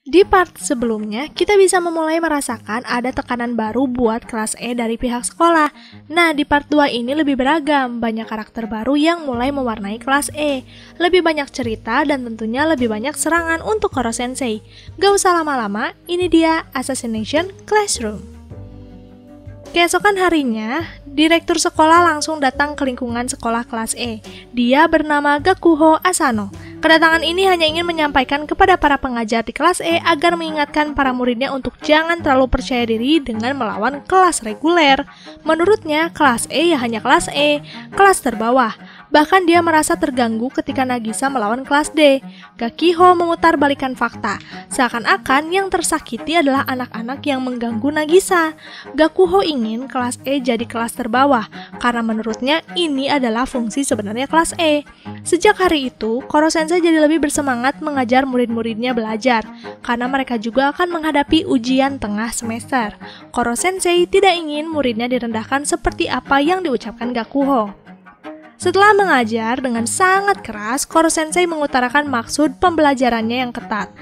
Di part sebelumnya, kita bisa memulai merasakan ada tekanan baru buat kelas E dari pihak sekolah. Nah, di part 2 ini lebih beragam, banyak karakter baru yang mulai mewarnai kelas E. Lebih banyak cerita dan tentunya lebih banyak serangan untuk Koro Sensei. Gak usah lama-lama, ini dia Assassination Classroom. Keesokan harinya, direktur sekolah langsung datang ke lingkungan sekolah kelas E. Dia bernama Gakuho Asano. Kedatangan ini hanya ingin menyampaikan kepada para pengajar di kelas E agar mengingatkan para muridnya untuk jangan terlalu percaya diri dengan melawan kelas reguler. Menurutnya, kelas E ya hanya kelas E, kelas terbawah. Bahkan dia merasa terganggu ketika Nagisa melawan kelas D. Gakiho memutar balikan fakta, seakan-akan yang tersakiti adalah anak-anak yang mengganggu Nagisa. Gakuho ingin kelas E jadi kelas terbawah, karena menurutnya ini adalah fungsi sebenarnya kelas E. Sejak hari itu, Koro Sensei jadi lebih bersemangat mengajar murid-muridnya belajar, karena mereka juga akan menghadapi ujian tengah semester. Koro Sensei tidak ingin muridnya direndahkan seperti apa yang diucapkan Gakuho. Setelah mengajar dengan sangat keras, Koro Sensei mengutarakan maksud pembelajarannya yang ketat.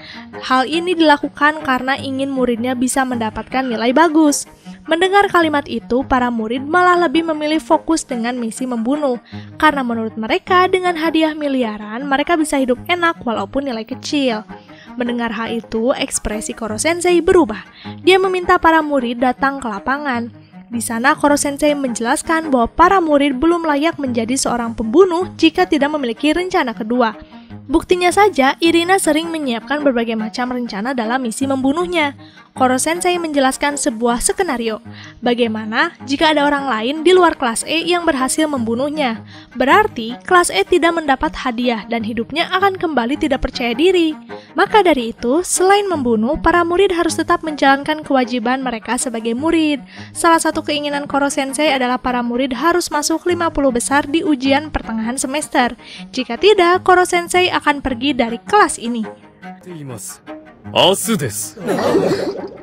Hal ini dilakukan karena ingin muridnya bisa mendapatkan nilai bagus. Mendengar kalimat itu, para murid malah lebih memilih fokus dengan misi membunuh. Karena menurut mereka, dengan hadiah miliaran, mereka bisa hidup enak walaupun nilai kecil. Mendengar hal itu, ekspresi Koro Sensei berubah. Dia meminta para murid datang ke lapangan. Di sana, Koro Sensei menjelaskan bahwa para murid belum layak menjadi seorang pembunuh jika tidak memiliki rencana kedua. Buktinya saja, Irina sering menyiapkan berbagai macam rencana dalam misi membunuhnya. Koro Sensei menjelaskan sebuah skenario. Bagaimana jika ada orang lain di luar kelas E yang berhasil membunuhnya? Berarti, kelas E tidak mendapat hadiah dan hidupnya akan kembali tidak percaya diri. Maka dari itu, selain membunuh, para murid harus tetap menjalankan kewajiban mereka sebagai murid. Salah satu keinginan Koro Sensei adalah para murid harus masuk 50 besar di ujian pertengahan semester. Jika tidak, Koro Sensei akan pergi dari kelas ini. 明日です。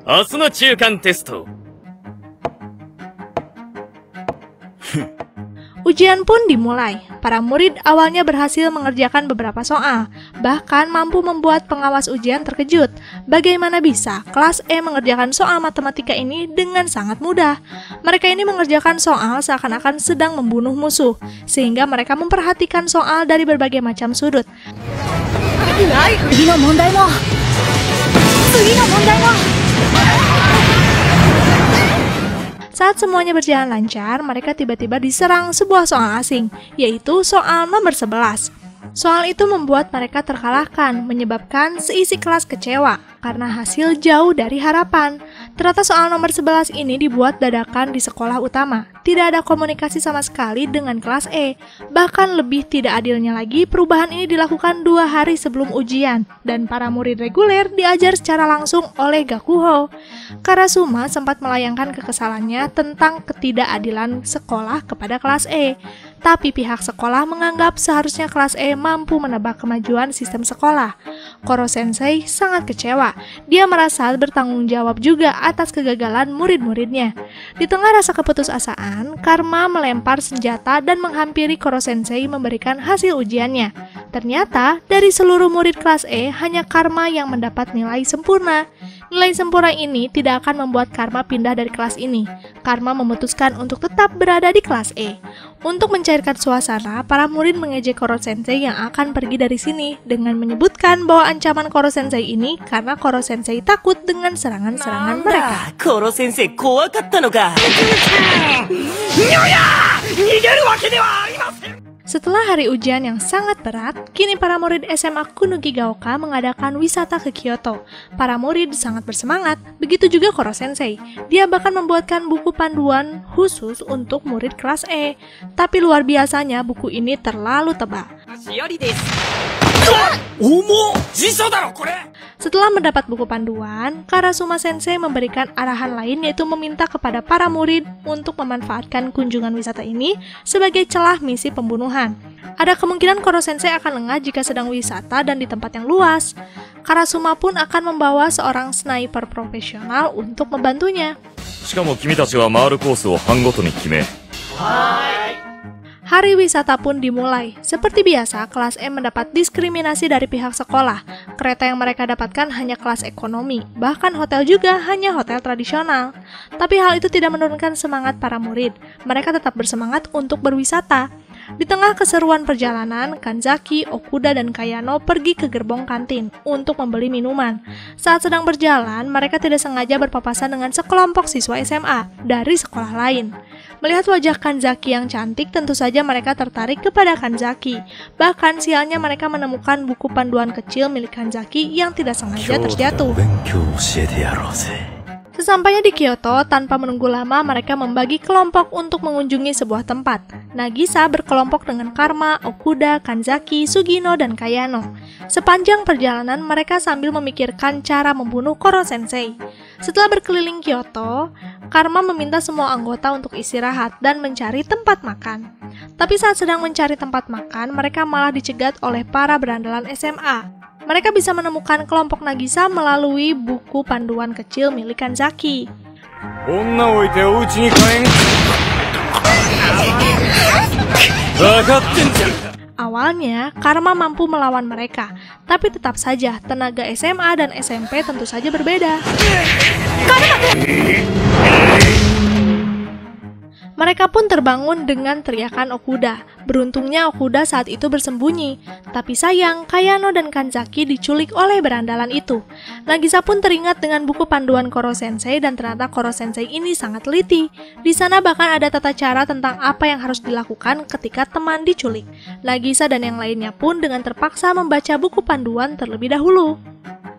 明日の中間テスト。 Ujian pun dimulai. Para murid awalnya berhasil mengerjakan beberapa soal, bahkan mampu membuat pengawas ujian terkejut. Bagaimana bisa kelas E mengerjakan soal matematika ini dengan sangat mudah? Mereka ini mengerjakan soal seakan-akan sedang membunuh musuh, sehingga mereka memperhatikan soal dari berbagai macam sudut. Saat semuanya berjalan lancar, mereka tiba-tiba diserang sebuah soal asing, yaitu soal nomor 11. Soal itu membuat mereka terkalahkan, menyebabkan seisi kelas kecewa karena hasil jauh dari harapan. Ternyata soal nomor 11 ini dibuat dadakan di sekolah utama. Tidak ada komunikasi sama sekali dengan kelas E. Bahkan lebih tidak adilnya lagi, perubahan ini dilakukan 2 hari sebelum ujian, dan para murid reguler diajar secara langsung oleh Gakuho. Karasuma sempat melayangkan kekesalannya tentang ketidakadilan sekolah kepada kelas E. Tapi pihak sekolah menganggap seharusnya kelas E mampu menebak kemajuan sistem sekolah. Koro Sensei sangat kecewa. Dia merasa bertanggung jawab juga atas kegagalan murid-muridnya. Di tengah rasa keputusasaan, Karma melempar senjata dan menghampiri Koro Sensei memberikan hasil ujiannya. Ternyata, dari seluruh murid kelas E, hanya Karma yang mendapat nilai sempurna. Nilai sempurna ini tidak akan membuat Karma pindah dari kelas ini. Karma memutuskan untuk tetap berada di kelas E. Untuk mencairkan suasana, para murid mengejek Koro Sensei yang akan pergi dari sini dengan menyebutkan bahwa ancaman Koro Sensei ini karena Koro Sensei takut dengan serangan-serangan mereka. Koro Sensei kowakatta no ka? Setelah hari ujian yang sangat berat, kini para murid SMA Kunugigaoka mengadakan wisata ke Kyoto. Para murid sangat bersemangat, begitu juga Koro Sensei. Dia bahkan membuatkan buku panduan khusus untuk murid kelas E. Tapi luar biasanya buku ini terlalu tebal. Setelah mendapat buku panduan, Karasuma Sensei memberikan arahan lain, yaitu meminta kepada para murid untuk memanfaatkan kunjungan wisata ini sebagai celah misi pembunuhan. Ada kemungkinan Koro Sensei akan lengah jika sedang wisata dan di tempat yang luas. Karasuma pun akan membawa seorang sniper profesional untuk membantunya. Hari wisata pun dimulai. Seperti biasa, kelas E mendapat diskriminasi dari pihak sekolah. Kereta yang mereka dapatkan hanya kelas ekonomi, bahkan hotel juga hanya hotel tradisional. Tapi hal itu tidak menurunkan semangat para murid. Mereka tetap bersemangat untuk berwisata. Di tengah keseruan perjalanan, Kanzaki, Okuda, dan Kayano pergi ke gerbong kantin untuk membeli minuman. Saat sedang berjalan, mereka tidak sengaja berpapasan dengan sekelompok siswa SMA dari sekolah lain. Melihat wajah Kanzaki yang cantik, tentu saja mereka tertarik kepada Kanzaki. Bahkan sialnya mereka menemukan buku panduan kecil milik Kanzaki yang tidak sengaja terjatuh. Sesampainya di Kyoto, tanpa menunggu lama mereka membagi kelompok untuk mengunjungi sebuah tempat. Nagisa berkelompok dengan Karma, Okuda, Kanzaki, Sugino, dan Kayano. Sepanjang perjalanan mereka sambil memikirkan cara membunuh Koro Sensei. Setelah berkeliling Kyoto, Karma meminta semua anggota untuk istirahat dan mencari tempat makan. Tapi saat sedang mencari tempat makan, mereka malah dicegat oleh para berandalan SMA. Mereka bisa menemukan kelompok Nagisa melalui buku panduan kecil milik Kanzaki. Awalnya, Karma mampu melawan mereka, tapi tetap saja tenaga SMA dan SMP tentu saja berbeda. Mereka pun terbangun dengan teriakan Okuda. Beruntungnya Okuda saat itu bersembunyi. Tapi sayang, Kayano dan Kanzaki diculik oleh berandalan itu. Nagisa pun teringat dengan buku panduan Koro Sensei dan ternyata Koro Sensei ini sangat teliti. Di sana bahkan ada tata cara tentang apa yang harus dilakukan ketika teman diculik. Nagisa dan yang lainnya pun dengan terpaksa membaca buku panduan terlebih dahulu.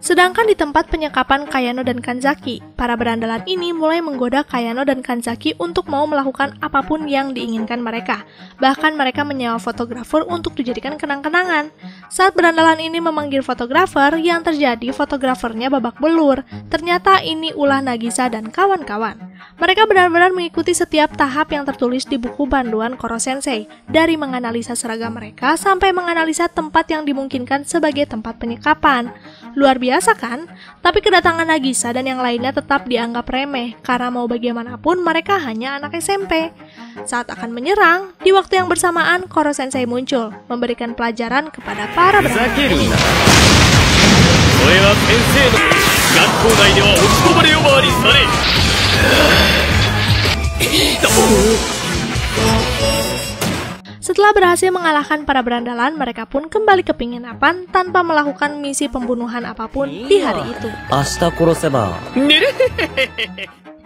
Sedangkan di tempat penyekapan Kayano dan Kanzaki, para berandalan ini mulai menggoda Kayano dan Kanzaki untuk mau melakukan apapun yang diinginkan mereka. Bahkan mereka menyewa fotografer untuk dijadikan kenang-kenangan. Saat berandalan ini memanggil fotografer, yang terjadi fotografernya babak belur. Ternyata ini ulah Nagisa dan kawan-kawan. Mereka benar-benar mengikuti setiap tahap yang tertulis di buku panduan Koro Sensei, dari menganalisa seragam mereka sampai menganalisa tempat yang dimungkinkan sebagai tempat penyekapan. Luar biasa kan? Tapi kedatangan Nagisa dan yang lainnya tetap dianggap remeh, karena mau bagaimanapun mereka hanya anak SMP. Saat akan menyerang, di waktu yang bersamaan Koro Sensei muncul, memberikan pelajaran kepada para berandalan. Setelah berhasil mengalahkan para berandalan, mereka pun kembali ke penginapan tanpa melakukan misi pembunuhan apapun di hari itu.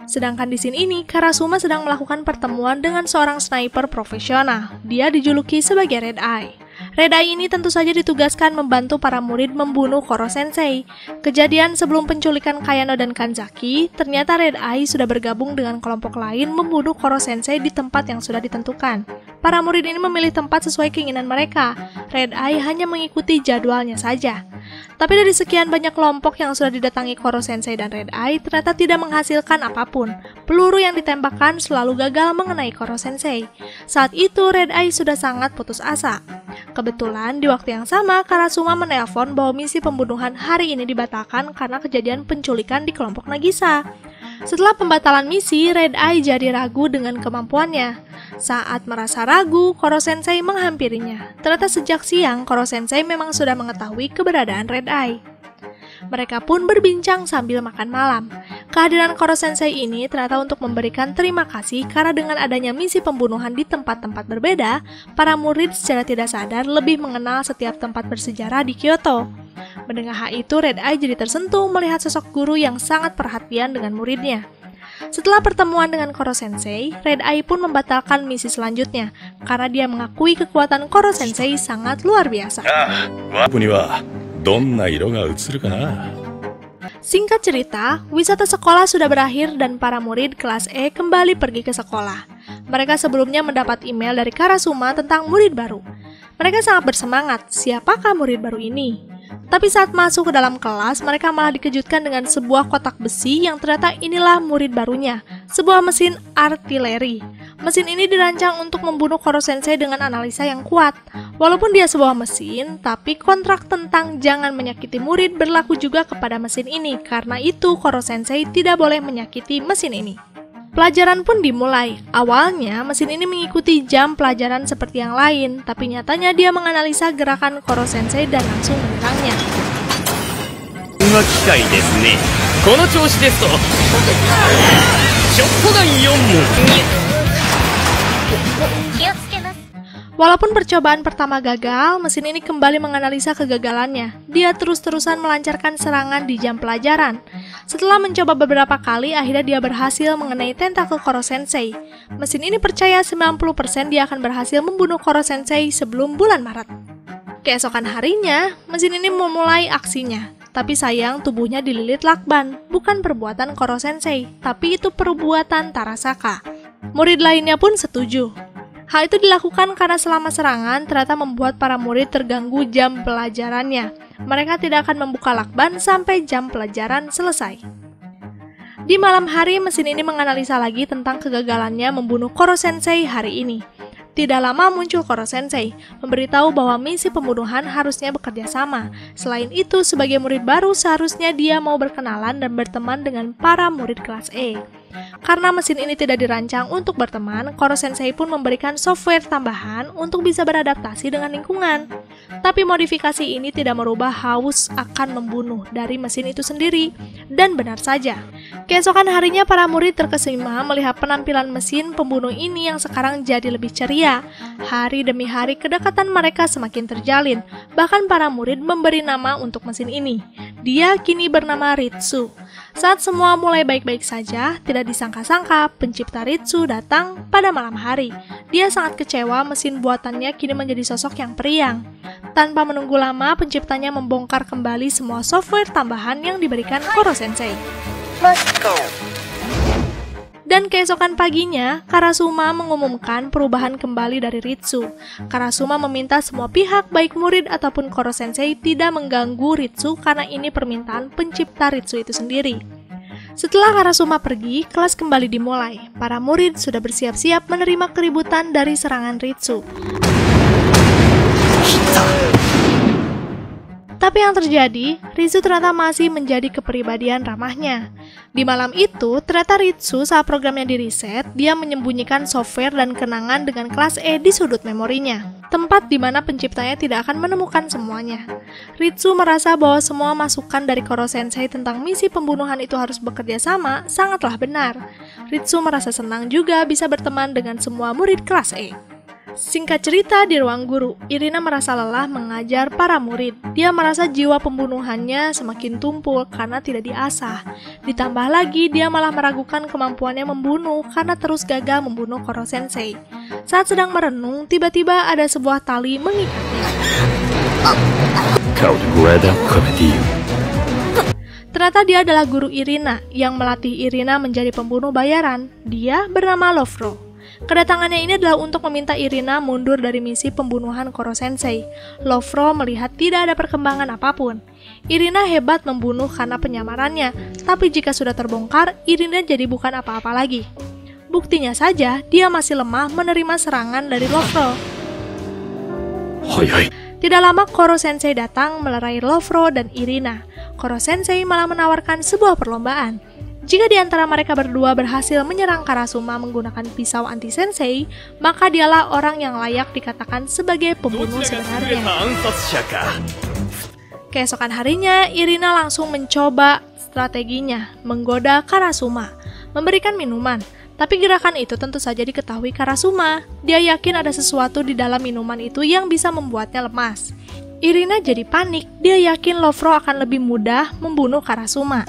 Sedangkan di scene ini, Karasuma sedang melakukan pertemuan dengan seorang sniper profesional. Dia dijuluki sebagai Red Eye. Red Eye ini tentu saja ditugaskan membantu para murid membunuh Koro Sensei. Kejadian sebelum penculikan Kayano dan Kanzaki, ternyata Red Eye sudah bergabung dengan kelompok lain membunuh Koro Sensei di tempat yang sudah ditentukan. Para murid ini memilih tempat sesuai keinginan mereka. Red Eye hanya mengikuti jadwalnya saja. Tapi dari sekian banyak kelompok yang sudah didatangi Koro Sensei dan Red Eye, ternyata tidak menghasilkan apapun. Peluru yang ditembakkan selalu gagal mengenai Koro Sensei. Saat itu Red Eye sudah sangat putus asa. Kebetulan di waktu yang sama, Karasuma menelpon bahwa misi pembunuhan hari ini dibatalkan karena kejadian penculikan di kelompok Nagisa. Setelah pembatalan misi, Red Eye jadi ragu dengan kemampuannya. Saat merasa ragu, Koro Sensei menghampirinya. Ternyata sejak siang, Koro Sensei memang sudah mengetahui keberadaan Red Eye. Mereka pun berbincang sambil makan malam. Kehadiran Koro Sensei ini ternyata untuk memberikan terima kasih karena dengan adanya misi pembunuhan di tempat-tempat berbeda, para murid secara tidak sadar lebih mengenal setiap tempat bersejarah di Kyoto. Mendengar hal itu, Red Eye jadi tersentuh melihat sosok guru yang sangat perhatian dengan muridnya. Setelah pertemuan dengan Koro Sensei, Red Eye pun membatalkan misi selanjutnya karena dia mengakui kekuatan Koro Sensei sangat luar biasa. Singkat cerita, wisata sekolah sudah berakhir dan para murid kelas E kembali pergi ke sekolah. Mereka sebelumnya mendapat email dari Karasuma tentang murid baru. Mereka sangat bersemangat, siapakah murid baru ini? Tapi saat masuk ke dalam kelas, mereka malah dikejutkan dengan sebuah kotak besi yang ternyata inilah murid barunya, sebuah mesin artileri. Mesin ini dirancang untuk membunuh Koro Sensei dengan analisa yang kuat. Walaupun dia sebuah mesin, tapi kontrak tentang jangan menyakiti murid berlaku juga kepada mesin ini. Karena itu, Koro Sensei tidak boleh menyakiti mesin ini. Pelajaran pun dimulai. Awalnya, mesin ini mengikuti jam pelajaran seperti yang lain, tapi nyatanya dia menganalisa gerakan Koro Sensei dan langsung menyerangnya. が機械ですね。この調子ですとショットガン4門。 Walaupun percobaan pertama gagal, mesin ini kembali menganalisa kegagalannya. Dia terus-terusan melancarkan serangan di jam pelajaran. Setelah mencoba beberapa kali, akhirnya dia berhasil mengenai tentakel Koro Sensei. Mesin ini percaya 90% dia akan berhasil membunuh Koro Sensei sebelum bulan Maret. Keesokan harinya, mesin ini memulai aksinya. Tapi sayang, tubuhnya dililit lakban, bukan perbuatan Koro Sensei, tapi itu perbuatan Tarasaka. Murid lainnya pun setuju. Hal itu dilakukan karena selama serangan ternyata membuat para murid terganggu jam pelajarannya. Mereka tidak akan membuka lakban sampai jam pelajaran selesai. Di malam hari, mesin ini menganalisa lagi tentang kegagalannya membunuh Koro Sensei hari ini. Tidak lama muncul Koro Sensei, memberitahu bahwa misi pembunuhan harusnya bekerja sama. Selain itu, sebagai murid baru seharusnya dia mau berkenalan dan berteman dengan para murid kelas E. Karena mesin ini tidak dirancang untuk berteman, Koro Sensei pun memberikan software tambahan untuk bisa beradaptasi dengan lingkungan. Tapi modifikasi ini tidak merubah haus akan membunuh dari mesin itu sendiri. Dan benar saja, keesokan harinya para murid terkesima melihat penampilan mesin pembunuh ini yang sekarang jadi lebih ceria. Hari demi hari kedekatan mereka semakin terjalin. Bahkan para murid memberi nama untuk mesin ini. Dia kini bernama Ritsu. Saat semua mulai baik-baik saja, tidak disangka-sangka pencipta Ritsu datang pada malam hari. Dia sangat kecewa mesin buatannya kini menjadi sosok yang periang. Tanpa menunggu lama, penciptanya membongkar kembali semua software tambahan yang diberikan Koro Sensei. Dan keesokan paginya, Karasuma mengumumkan perubahan kembali dari Ritsu. Karasuma meminta semua pihak, baik murid ataupun Koro Sensei, tidak mengganggu Ritsu karena ini permintaan pencipta Ritsu itu sendiri. Setelah Karasuma pergi, kelas kembali dimulai. Para murid sudah bersiap-siap menerima keributan dari serangan Ritsu. Tapi yang terjadi, Ritsu ternyata masih menjadi kepribadian ramahnya. Di malam itu, ternyata Ritsu saat programnya diriset, dia menyembunyikan software dan kenangan dengan kelas E di sudut memorinya. Tempat di mana penciptanya tidak akan menemukan semuanya. Ritsu merasa bahwa semua masukan dari Koro Sensei tentang misi pembunuhan itu harus bekerja sama, sangatlah benar. Ritsu merasa senang juga bisa berteman dengan semua murid kelas E. Singkat cerita, di ruang guru, Irina merasa lelah mengajar para murid. Dia merasa jiwa pembunuhannya semakin tumpul karena tidak diasah. Ditambah lagi, dia malah meragukan kemampuannya membunuh karena terus gagal membunuh Koro Sensei. Saat sedang merenung, tiba-tiba ada sebuah tali mengikatnya. Ternyata dia adalah guru Irina yang melatih Irina menjadi pembunuh bayaran. Dia bernama Lofro. Kedatangannya ini adalah untuk meminta Irina mundur dari misi pembunuhan Koro Sensei. Lofro melihat tidak ada perkembangan apapun. Irina hebat membunuh karena penyamarannya, tapi jika sudah terbongkar, Irina jadi bukan apa-apa lagi. Buktinya saja, dia masih lemah menerima serangan dari Lofro. Tidak lama Koro Sensei datang melerai Lofro dan Irina. Koro Sensei malah menawarkan sebuah perlombaan. Jika di antara mereka berdua berhasil menyerang Karasuma menggunakan pisau anti-sensei, maka dialah orang yang layak dikatakan sebagai pembunuh sebenarnya. Keesokan harinya, Irina langsung mencoba strateginya, menggoda Karasuma, memberikan minuman. Tapi gerakan itu tentu saja diketahui Karasuma. Dia yakin ada sesuatu di dalam minuman itu yang bisa membuatnya lemas. Irina jadi panik, dia yakin Lofro akan lebih mudah membunuh Karasuma.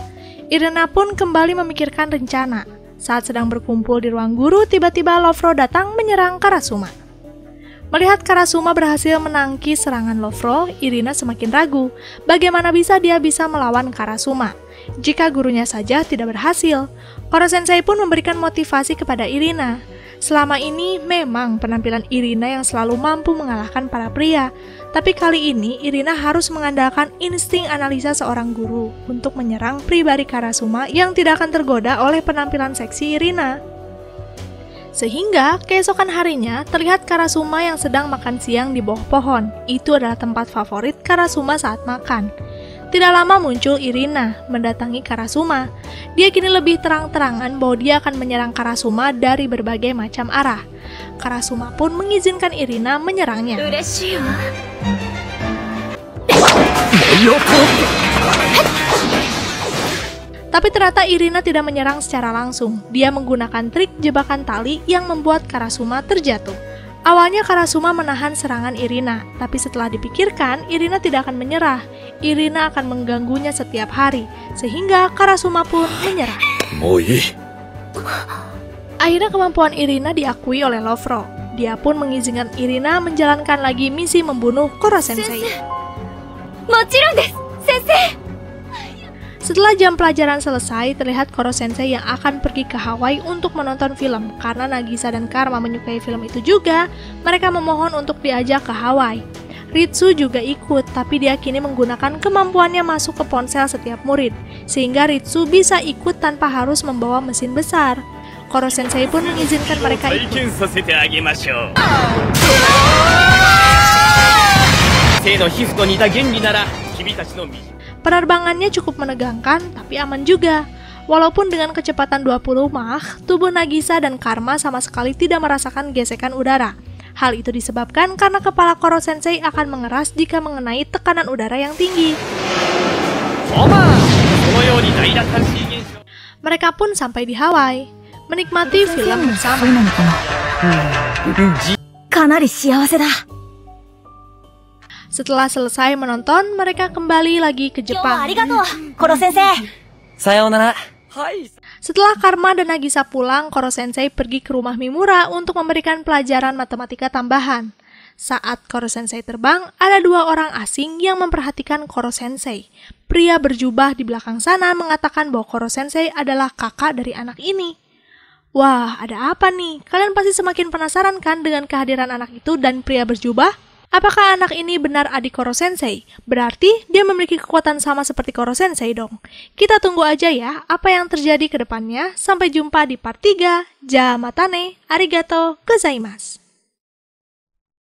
Irina pun kembali memikirkan rencana. Saat sedang berkumpul di ruang guru, tiba-tiba Lofro datang menyerang Karasuma. Melihat Karasuma berhasil menangkis serangan Lofro, Irina semakin ragu. Bagaimana bisa dia bisa melawan Karasuma? Jika gurunya saja tidak berhasil, Koro Sensei pun memberikan motivasi kepada Irina. Selama ini memang penampilan Irina yang selalu mampu mengalahkan para pria. Tapi kali ini Irina harus mengandalkan insting analisa seorang guru untuk menyerang pribadi Karasuma yang tidak akan tergoda oleh penampilan seksi Irina. Sehingga keesokan harinya terlihat Karasuma yang sedang makan siang di bawah pohon. Itu adalah tempat favorit Karasuma saat makan. Tidak lama muncul Irina mendatangi Karasuma. Dia kini lebih terang-terangan bahwa dia akan menyerang Karasuma dari berbagai macam arah. Karasuma pun mengizinkan Irina menyerangnya. Tapi ternyata Irina tidak menyerang secara langsung. Dia menggunakan trik jebakan tali yang membuat Karasuma terjatuh. Awalnya Karasuma menahan serangan Irina, tapi setelah dipikirkan, Irina tidak akan menyerah. Irina akan mengganggunya setiap hari, sehingga Karasuma pun menyerah. Akhirnya kemampuan Irina diakui oleh Lofro. Dia pun mengizinkan Irina menjalankan lagi misi membunuh Koro Sensei. Setelah jam pelajaran selesai, terlihat Koro Sensei yang akan pergi ke Hawaii untuk menonton film. Karena Nagisa dan Karma menyukai film itu juga, mereka memohon untuk diajak ke Hawaii. Ritsu juga ikut, tapi dia kini menggunakan kemampuannya masuk ke ponsel setiap murid, sehingga Ritsu bisa ikut tanpa harus membawa mesin besar. Koro Sensei pun mengizinkan mereka ikut. Penerbangannya cukup menegangkan, tapi aman juga. Walaupun dengan kecepatan 20 Mach, tubuh Nagisa dan Karma sama sekali tidak merasakan gesekan udara. Hal itu disebabkan karena kepala Koro Sensei akan mengeras jika mengenai tekanan udara yang tinggi. Mereka pun sampai di Hawaii, menikmati film bersama. Setelah selesai menonton, mereka kembali lagi ke Jepang. Setelah Karma dan Nagisa pulang, Koro Sensei pergi ke rumah Mimura untuk memberikan pelajaran matematika tambahan. Saat Koro Sensei terbang, ada dua orang asing yang memperhatikan Koro Sensei. Pria berjubah di belakang sana mengatakan bahwa Koro Sensei adalah kakak dari anak ini. Wah, ada apa nih? Kalian pasti semakin penasaran kan dengan kehadiran anak itu dan pria berjubah? Apakah anak ini benar adik Koro Sensei? Berarti dia memiliki kekuatan sama seperti Koro Sensei dong. Kita tunggu aja ya apa yang terjadi ke depannya. Sampai jumpa di part 3. Ja matane, arigato gozaimasu.